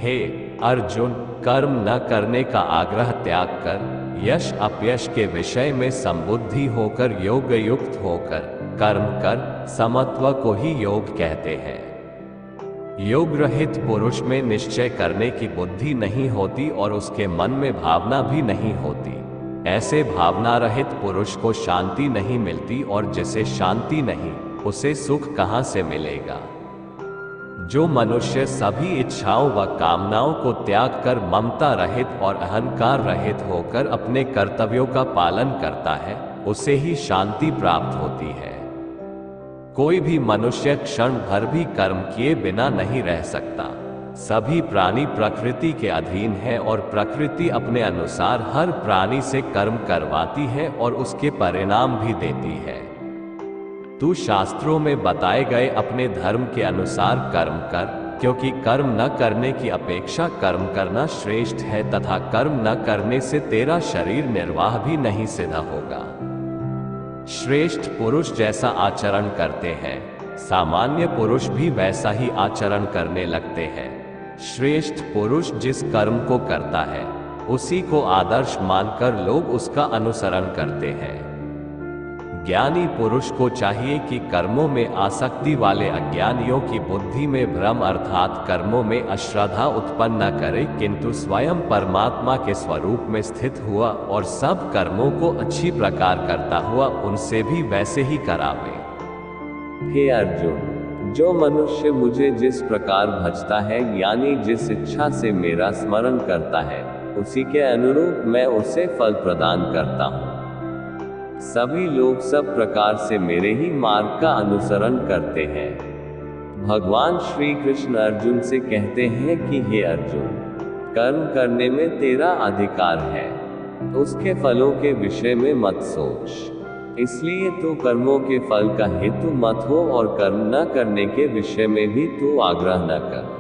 हे अर्जुन, कर्म न करने का आग्रह त्याग कर यश अपयश के विषय में संबुद्धि होकर योग युक्त होकर कर्म कर। समत्व को ही योग कहते हैं। योग रहित पुरुष में निश्चय करने की बुद्धि नहीं होती और उसके मन में भावना भी नहीं होती। ऐसे भावना रहित पुरुष को शांति नहीं मिलती और जिसे शांति नहीं, उसे सुख कहां से मिलेगा। जो मनुष्य सभी इच्छाओं व कामनाओं को त्याग कर ममता रहित और अहंकार रहित होकर अपने कर्तव्यों का पालन करता है, उसे ही शांति प्राप्त होती है। कोई भी मनुष्य क्षण भर भी कर्म किए बिना नहीं रह सकता। सभी प्राणी प्रकृति के अधीन है और प्रकृति अपने अनुसार हर प्राणी से कर्म करवाती है और उसके परिणाम भी देती है। तू शास्त्रों में बताए गए अपने धर्म के अनुसार कर्म कर, क्योंकि कर्म न करने की अपेक्षा कर्म करना श्रेष्ठ है तथा कर्म न करने से तेरा शरीर निर्वाह भी नहीं सिद्ध होगा। श्रेष्ठ पुरुष जैसा आचरण करते हैं, सामान्य पुरुष भी वैसा ही आचरण करने लगते हैं। श्रेष्ठ पुरुष जिस कर्म को करता है, उसी को आदर्श मानकर लोग उसका अनुसरण करते हैं। ज्ञानी पुरुष को चाहिए कि कर्मों में आसक्ति वाले अज्ञानियों की बुद्धि में भ्रम अर्थात कर्मों में अश्रद्धा उत्पन्न न करे, किंतु स्वयं परमात्मा के स्वरूप में स्थित हुआ और सब कर्मों को अच्छी प्रकार करता हुआ उनसे भी वैसे ही करावे। हे अर्जुन, जो मनुष्य मुझे जिस प्रकार भजता है यानी जिस इच्छा से मेरा स्मरण करता है, उसी के अनुरूप मैं उसे फल प्रदान करता हूँ। सभी लोग सब प्रकार से मेरे ही मार्ग का अनुसरण करते हैं। भगवान श्री कृष्ण अर्जुन से कहते हैं कि हे अर्जुन, कर्म करने में तेरा अधिकार है, उसके फलों के विषय में मत सोच। इसलिए तू कर्मों के फल का हेतु मत हो और कर्म न करने के विषय में भी तू आग्रह न कर।